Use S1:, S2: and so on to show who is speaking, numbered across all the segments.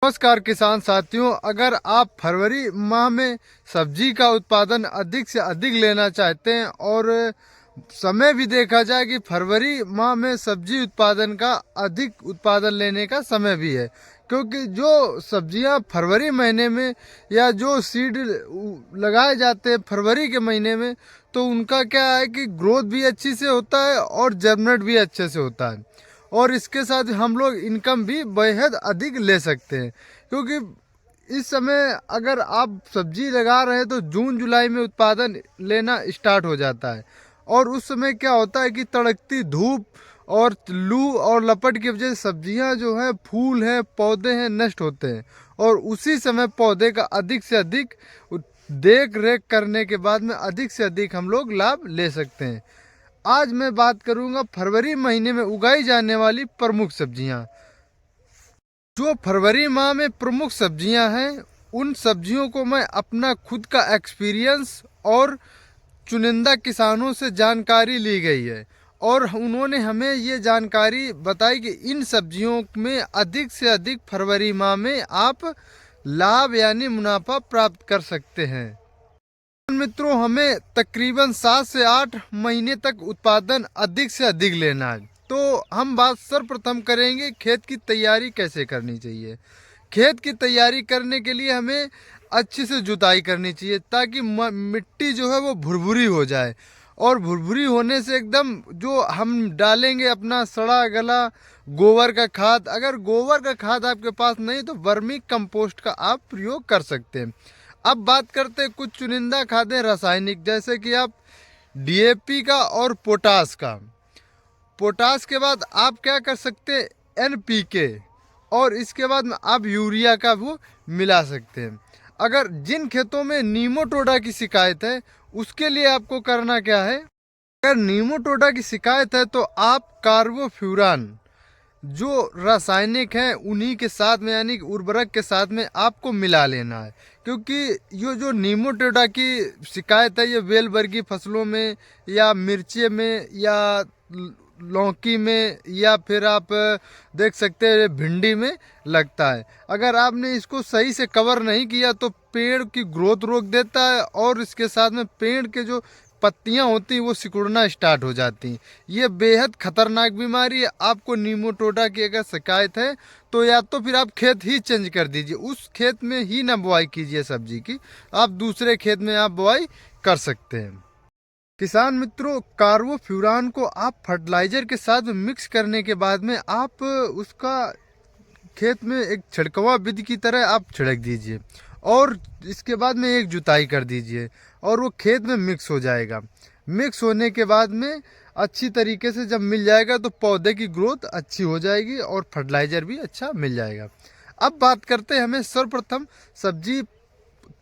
S1: नमस्कार किसान साथियों, अगर आप फरवरी माह में सब्जी का उत्पादन अधिक से अधिक लेना चाहते हैं और समय भी देखा जाए कि फरवरी माह में सब्जी उत्पादन का अधिक उत्पादन लेने का समय भी है, क्योंकि जो सब्जियां फरवरी महीने में या जो सीड लगाए जाते हैं फरवरी के महीने में, तो उनका क्या है कि ग्रोथ भी अच्छी से होता है और जर्मिनेट भी अच्छे से होता है और इसके साथ हम लोग इनकम भी बेहद अधिक ले सकते हैं। क्योंकि इस समय अगर आप सब्जी लगा रहे हैं तो जून जुलाई में उत्पादन लेना स्टार्ट हो जाता है और उस समय क्या होता है कि तड़कती धूप और लू और लपट की वजह से सब्जियां जो है, फूल हैं, पौधे हैं, नष्ट होते हैं और उसी समय पौधे का अधिक से अधिक देख रेख करने के बाद में अधिक से अधिक हम लोग लाभ ले सकते हैं। आज मैं बात करूंगा फरवरी महीने में उगाई जाने वाली प्रमुख सब्जियां। जो फरवरी माह में प्रमुख सब्जियां हैं, उन सब्जियों को मैं अपना खुद का एक्सपीरियंस और चुनिंदा किसानों से जानकारी ली गई है और उन्होंने हमें ये जानकारी बताई कि इन सब्जियों में अधिक से अधिक फरवरी माह में आप लाभ यानी मुनाफा प्राप्त कर सकते हैं। मित्रों, हमें तकरीबन 7 से 8 महीने तक उत्पादन अधिक से अधिक लेना है। तो हम बात सर्वप्रथम करेंगे खेत की तैयारी कैसे करनी चाहिए। खेत की तैयारी करने के लिए हमें अच्छी से जुताई करनी चाहिए ताकि मिट्टी जो है वो भुरभुरी हो जाए और भुरभुरी होने से एकदम जो हम डालेंगे अपना सड़ा गला गोबर का खाद, अगर गोबर का खाद आपके पास नहीं तो वर्मी कंपोस्ट का आप प्रयोग कर सकते हैं। अब बात करते हैं कुछ चुनिंदा खादें रासायनिक, जैसे कि आप डीएपी का और पोटास का। पोटास के बाद आप क्या कर सकते हैं, एनपीके, और इसके बाद में आप यूरिया का वो मिला सकते हैं। अगर जिन खेतों में नीमोटोडा की शिकायत है उसके लिए आपको करना क्या है, अगर नीमोटोडा की शिकायत है तो आप कार्बोफ्यूरान जो रासायनिक हैं उन्हीं के साथ में यानी उर्वरक के साथ में आपको मिला लेना है। क्योंकि ये जो नीमोटोडा की शिकायत है ये बेलवर्गीय फसलों में या मिर्ची में या लौकी में या फिर आप देख सकते हैं भिंडी में लगता है। अगर आपने इसको सही से कवर नहीं किया तो पेड़ की ग्रोथ रोक देता है और इसके साथ में पेड़ के जो पत्तियां होती हैं वो सिकुड़ना स्टार्ट हो जाती हैं। ये बेहद खतरनाक बीमारी है। आपको नीमोटोडा की अगर शिकायत है तो या तो फिर आप खेत ही चेंज कर दीजिए, उस खेत में ही ना बुआई कीजिए सब्जी की, आप दूसरे खेत में आप बुआई कर सकते हैं। किसान मित्रों, कार्बोफ्यूरान को आप फर्टिलाइजर के साथ मिक्स करने के बाद में आप उसका खेत में एक छिड़कवा विधि की तरह आप छिड़क दीजिए और इसके बाद में एक जुताई कर दीजिए और वो खेत में मिक्स हो जाएगा। मिक्स होने के बाद में अच्छी तरीके से जब मिल जाएगा तो पौधे की ग्रोथ अच्छी हो जाएगी और फर्टिलाइजर भी अच्छा मिल जाएगा। अब बात करते हैं हमें सर्वप्रथम सब्जी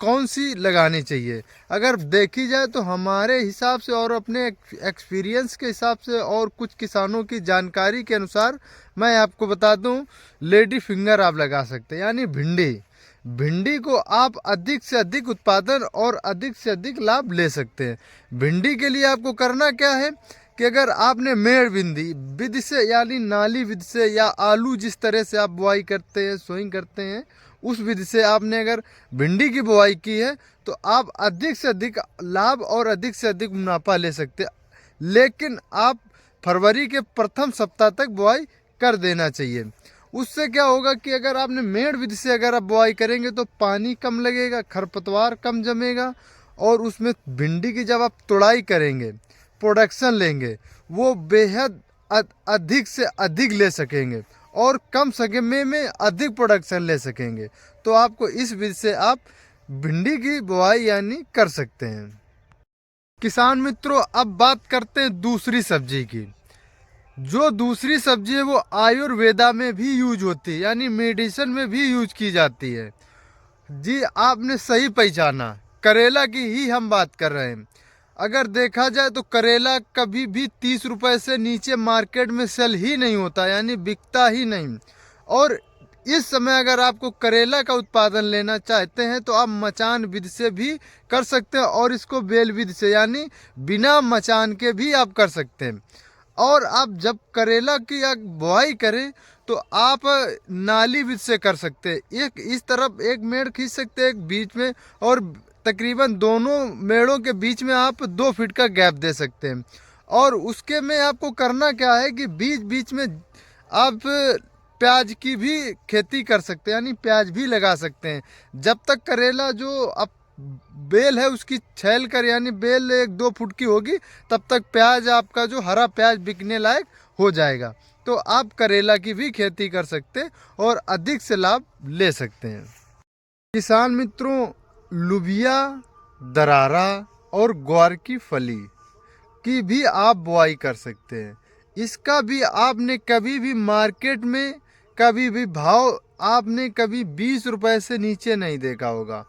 S1: कौन सी लगानी चाहिए। अगर देखी जाए तो हमारे हिसाब से और अपने एक्सपीरियंस के हिसाब से और कुछ किसानों की जानकारी के अनुसार मैं आपको बता दूं, लेडी फिंगर आप लगा सकते हैं यानी भिंडी। भिंडी को आप अधिक से अधिक उत्पादन और अधिक से अधिक लाभ ले सकते हैं। भिंडी के लिए आपको करना क्या है कि अगर आपने मेड़ बिंदी विधि से यानी नाली विधि से या आलू जिस तरह से आप बुआई करते हैं, सोइंग करते हैं, उस विधि से आपने अगर भिंडी की बुआई की है तो आप अधिक से अधिक लाभ और अधिक से अधिक मुनाफा ले सकते हैं। लेकिन आप फरवरी के प्रथम सप्ताह तक बुआई कर देना चाहिए। उससे क्या होगा कि अगर आपने मेड़ विधि से अगर आप बुआई करेंगे तो पानी कम लगेगा, खरपतवार कम जमेगा और उसमें भिंडी की जब आप तुड़ाई करेंगे, प्रोडक्शन लेंगे, वो बेहद अधिक से अधिक ले सकेंगे और कम समय में अधिक प्रोडक्शन ले सकेंगे। तो आपको इस विधि से आप भिंडी की बुआई यानी कर सकते हैं। किसान मित्रों, अब बात करते हैं दूसरी सब्जी की। जो दूसरी सब्जी है वो आयुर्वेदा में भी यूज होती है यानी मेडिसिन में भी यूज की जाती है। जी, आपने सही पहचाना, करेला की ही हम बात कर रहे हैं। अगर देखा जाए तो करेला कभी भी 30 रुपए से नीचे मार्केट में सेल ही नहीं होता यानी बिकता ही नहीं। और इस समय अगर आपको करेला का उत्पादन लेना चाहते हैं तो आप मचान विधि से भी कर सकते हैं और इसको बेल विधि से यानी बिना मचान के भी आप कर सकते हैं। और आप जब करेला की बुआई करें तो आप नाली विधि से कर सकते हैं। एक इस तरफ एक मेड़ खींच सकते हैं, एक बीच में, और तकरीबन दोनों मेड़ों के बीच में आप 2 फीट का गैप दे सकते हैं। और उसके में आपको करना क्या है कि बीच बीच में आप प्याज की भी खेती कर सकते हैं, यानी प्याज भी लगा सकते हैं। जब तक करेला जो आप बेल है उसकी छैल कर, यानी बेल 1-2 फुट की होगी, तब तक प्याज आपका जो हरा प्याज बिकने लायक हो जाएगा। तो आप करेला की भी खेती कर सकते हैं और अधिक से लाभ ले सकते हैं। किसान मित्रों, लुबिया, दरारा और ग्वार की फली की भी आप बुआई कर सकते हैं। इसका भी आपने कभी भी मार्केट में कभी भी भाव आपने कभी 20 रुपए से नीचे नहीं देखा होगा।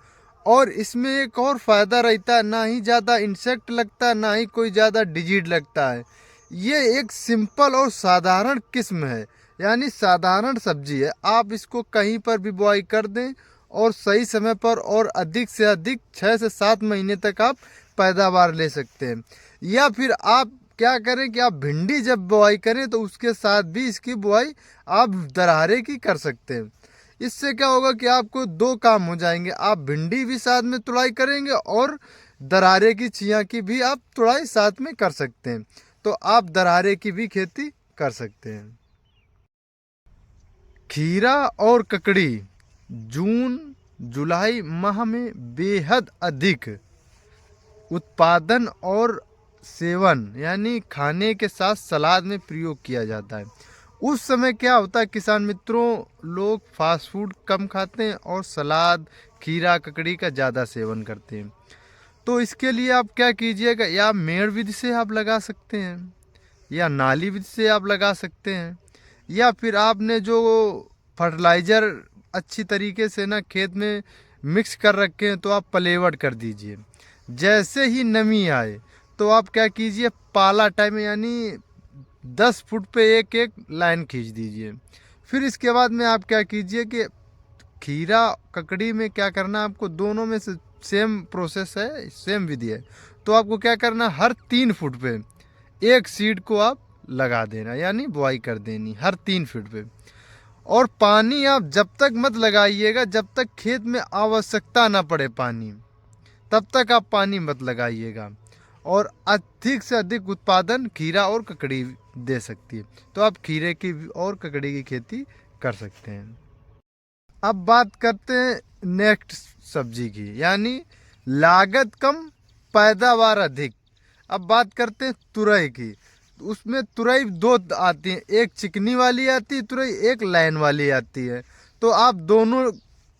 S1: और इसमें एक और फ़ायदा रहता है, ना ही ज़्यादा इंसेक्ट लगता है, ना ही कोई ज़्यादा डिजीज लगता है। ये एक सिंपल और साधारण किस्म है, यानी साधारण सब्जी है। आप इसको कहीं पर भी बुआई कर दें और सही समय पर और अधिक से अधिक 6 से 7 महीने तक आप पैदावार ले सकते हैं। या फिर आप क्या करें कि आप भिंडी जब बुआई करें तो उसके साथ भी इसकी बुआई आप दरारे की कर सकते हैं। इससे क्या होगा कि आपको 2 काम हो जाएंगे, आप भिंडी भी साथ में तुड़ाई करेंगे और दरारे की छिया की भी आप तुड़ाई साथ में कर सकते हैं। तो आप दरारे की भी खेती कर सकते हैं। खीरा और ककड़ी जून जुलाई माह में बेहद अधिक उत्पादन और सेवन, यानी खाने के साथ सलाद में प्रयोग किया जाता है। उस समय क्या होता है किसान मित्रों, लोग फास्ट फूड कम खाते हैं और सलाद, खीरा, ककड़ी का ज़्यादा सेवन करते हैं। तो इसके लिए आप क्या कीजिएगा, या मेड़ विधि से आप लगा सकते हैं, या नाली विधि से आप लगा सकते हैं, या फिर आपने जो फर्टिलाइज़र अच्छी तरीके से ना खेत में मिक्स कर रखे हैं तो आप पलेवट कर दीजिए। जैसे ही नमी आए तो आप क्या कीजिए, पाला टाइम में, यानी 10 फुट पे एक एक लाइन खींच दीजिए। फिर इसके बाद में आप क्या कीजिए कि खीरा ककड़ी में क्या करना है आपको, दोनों में से सेम प्रोसेस है, सेम विधि है। तो आपको क्या करना, हर 3 फुट पे एक सीड को आप लगा देना, यानी बुआई कर देनी हर 3 फीट पे। और पानी आप जब तक मत लगाइएगा जब तक खेत में आवश्यकता ना पड़े पानी, तब तक आप पानी मत लगाइएगा। और अधिक से अधिक उत्पादन खीरा और ककड़ी दे सकती है। तो आप खीरे की और ककड़ी की खेती कर सकते हैं। अब बात करते हैं नेक्स्ट सब्जी की, यानी लागत कम पैदावार अधिक। अब बात करते हैं तुरई की। उसमें तुरई 2 आती हैं, एक चिकनी वाली आती है तुरई, एक लाइन वाली आती है। तो आप दोनों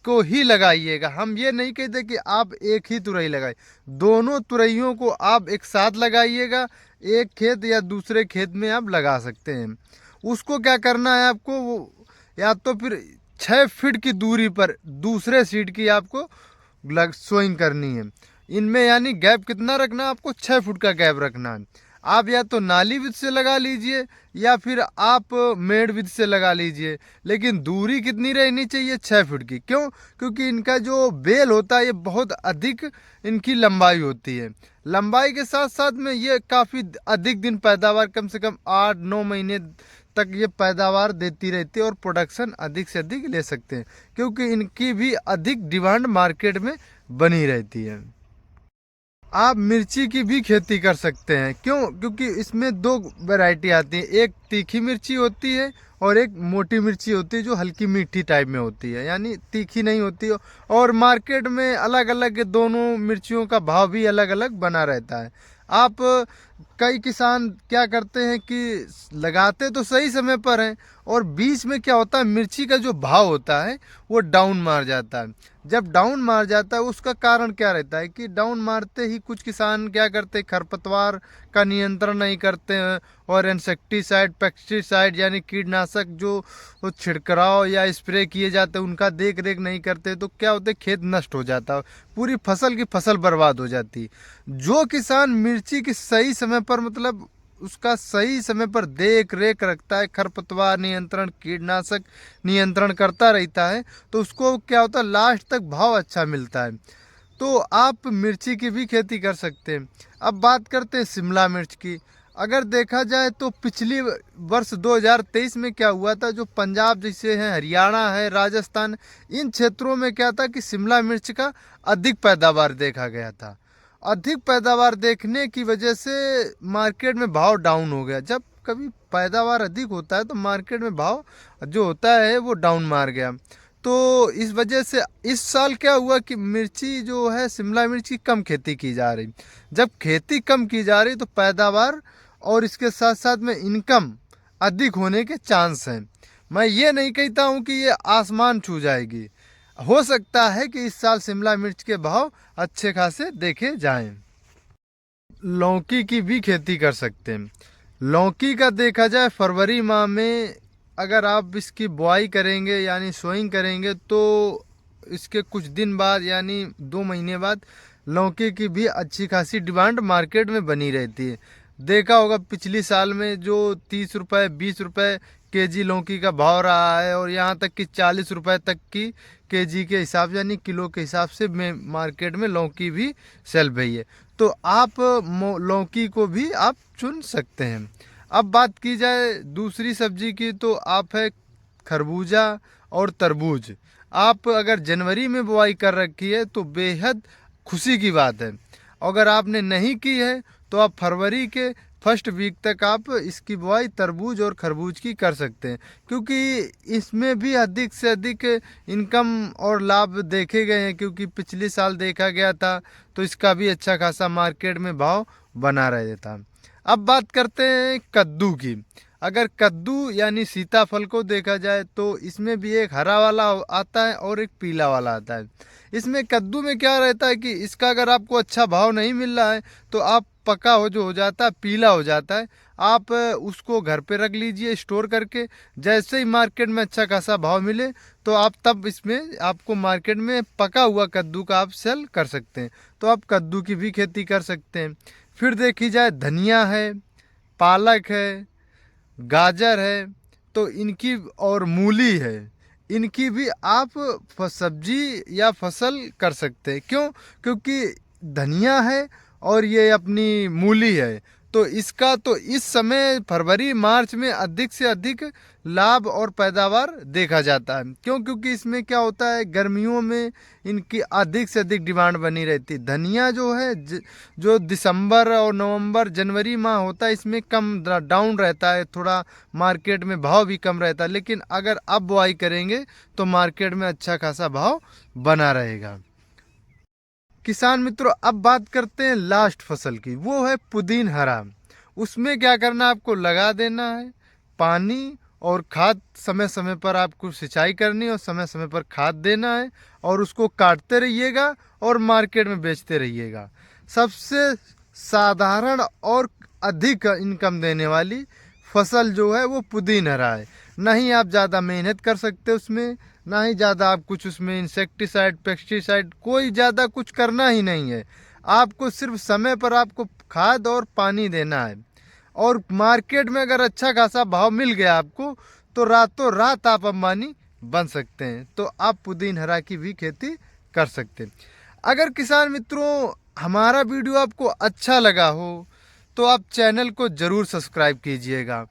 S1: को ही लगाइएगा। हम ये नहीं कहते कि आप एक ही तुरई लगाए, दोनों तुरइयों को आप एक साथ लगाइएगा। एक खेत या दूसरे खेत में आप लगा सकते हैं। उसको क्या करना है आपको, वो या तो फिर 6 फीट की दूरी पर दूसरे सीड की आपको सोइंग करनी है। इनमें यानी गैप कितना रखना है आपको, 6 फुट का गैप रखना है। आप या तो नाली विधि से लगा लीजिए या फिर आप मेड़ विधि से लगा लीजिए, लेकिन दूरी कितनी रहनी चाहिए, 6 फुट की। क्यों? क्योंकि इनका जो बेल होता है ये बहुत अधिक इनकी लंबाई होती है। लंबाई के साथ साथ में ये काफ़ी अधिक दिन पैदावार, कम से कम 8-9 महीने तक ये पैदावार देती रहती है और प्रोडक्शन अधिक से अधिक ले सकते हैं, क्योंकि इनकी भी अधिक डिमांड मार्केट में बनी रहती है। आप मिर्ची की भी खेती कर सकते हैं। क्यों? क्योंकि इसमें 2 वैरायटी आती है, एक तीखी मिर्ची होती है और एक मोटी मिर्ची होती है जो हल्की मीठी टाइप में होती है, यानी तीखी नहीं होती है। और मार्केट में अलग अलग दोनों मिर्चियों का भाव भी अलग अलग बना रहता है। आप कई किसान क्या करते हैं कि लगाते तो सही समय पर हैं और बीच में क्या होता है, मिर्ची का जो भाव होता है वो डाउन मार जाता है। जब डाउन मार जाता है उसका कारण क्या रहता है कि डाउन मारते ही कुछ किसान क्या करते हैं, खरपतवार का नियंत्रण नहीं करते हैं और इंसेक्टिसाइड, पेस्टिसाइड यानी कीटनाशक जो छिड़काव या स्प्रे किए जाते हैं उनका देख रेख नहीं करते, तो क्या होता है, खेत नष्ट हो जाता है, पूरी फसल की फसल बर्बाद हो जाती है। जो किसान मिर्ची की सही समय पर, मतलब उसका सही समय पर देख रेख रखता है, खरपतवार नियंत्रण, कीटनाशक नियंत्रण करता रहता है, तो उसको क्या होता है, लास्ट तक भाव अच्छा मिलता है। तो आप मिर्ची की भी खेती कर सकते हैं। अब बात करते हैं शिमला मिर्च की। अगर देखा जाए तो पिछली वर्ष 2023 में क्या हुआ था, जो पंजाब जैसे है, हरियाणा है, राजस्थान, इन क्षेत्रों में क्या था कि शिमला मिर्च का अधिक पैदावार देखा गया था। अधिक पैदावार देखने की वजह से मार्केट में भाव डाउन हो गया। जब कभी पैदावार अधिक होता है तो मार्केट में भाव जो होता है वो डाउन मार गया। तो इस वजह से इस साल क्या हुआ कि मिर्ची जो है, शिमला मिर्च की कम खेती की जा रही। जब खेती कम की जा रही तो पैदावार और इसके साथ साथ में इनकम अधिक होने के चांस हैं। मैं ये नहीं कहता हूँ कि ये आसमान छू जाएगी, हो सकता है कि इस साल शिमला मिर्च के भाव अच्छे खासे देखे जाएं। लौकी की भी खेती कर सकते हैं। लौकी का देखा जाए फरवरी माह में अगर आप इसकी बुआई करेंगे यानी सोइंग करेंगे तो इसके कुछ दिन बाद यानी 2 महीने बाद लौकी की भी अच्छी खासी डिमांड मार्केट में बनी रहती है। देखा होगा पिछली साल में जो 30 रुपये 20 रुपये केजी लौकी का भाव रहा है, और यहाँ तक कि 40 रुपये तक की केजी के हिसाब यानी किलो के हिसाब से मार्केट में लौकी भी सेल भई है। तो आप लौकी को भी आप चुन सकते हैं। अब बात की जाए दूसरी सब्जी की तो आप है खरबूजा और तरबूज। आप अगर जनवरी में बुआई कर रखी है तो बेहद खुशी की बात है। अगर आपने नहीं की है तो आप फरवरी के फर्स्ट वीक तक आप इसकी बुआई तरबूज और खरबूज की कर सकते हैं, क्योंकि इसमें भी अधिक से अधिक इनकम और लाभ देखे गए हैं। क्योंकि पिछले साल देखा गया था तो इसका भी अच्छा खासा मार्केट में भाव बना रहता था। अब बात करते हैं कद्दू की। अगर कद्दू यानी सीताफल को देखा जाए तो इसमें भी एक हरा वाला आता है और एक पीला वाला आता है। इसमें कद्दू में क्या रहता है कि इसका अगर आपको अच्छा भाव नहीं मिल रहा है तो आप पका हो जाता है, पीला हो जाता है, आप उसको घर पे रख लीजिए स्टोर करके। जैसे ही मार्केट में अच्छा खासा भाव मिले तो आप तब इसमें आपको मार्केट में पका हुआ कद्दू का आप सेल कर सकते हैं। तो आप कद्दू की भी खेती कर सकते हैं। फिर देखी जाए धनिया है, पालक है, गाजर है, तो इनकी और मूली है, इनकी भी आप सब्जी या फसल कर सकते हैं। क्यों? क्योंकि धनिया है और ये अपनी मूली है, तो इसका तो इस समय फरवरी मार्च में अधिक से अधिक लाभ और पैदावार देखा जाता है। क्यों? क्योंकि इसमें क्या होता है, गर्मियों में इनकी अधिक से अधिक डिमांड बनी रहती है। धनिया जो है जो दिसंबर और नवंबर जनवरी माह होता है इसमें कम डाउन रहता है, थोड़ा मार्केट में भाव भी कम रहता है। लेकिन अगर अब बुआई करेंगे तो मार्केट में अच्छा खासा भाव बना रहेगा। किसान मित्रों, अब बात करते हैं लास्ट फसल की, वो है पुदीन हरा। उसमें क्या करना, आपको लगा देना है पानी और खाद, समय समय पर आपको सिंचाई करनी है और समय समय पर खाद देना है, और उसको काटते रहिएगा और मार्केट में बेचते रहिएगा। सबसे साधारण और अधिक इनकम देने वाली फसल जो है वो पुदीन हरा है। नहीं आप ज़्यादा मेहनत कर सकते उसमें, ना ही ज़्यादा आप कुछ उसमें इंसेक्टिसाइड पेस्टिसाइड कोई ज़्यादा कुछ करना ही नहीं है। आपको सिर्फ समय पर आपको खाद और पानी देना है, और मार्केट में अगर अच्छा खासा भाव मिल गया आपको तो रातों रात आप अंबानी बन सकते हैं। तो आप पुदीन हरा की भी खेती कर सकते हैं। अगर किसान मित्रों हमारा वीडियो आपको अच्छा लगा हो तो आप चैनल को ज़रूर सब्सक्राइब कीजिएगा।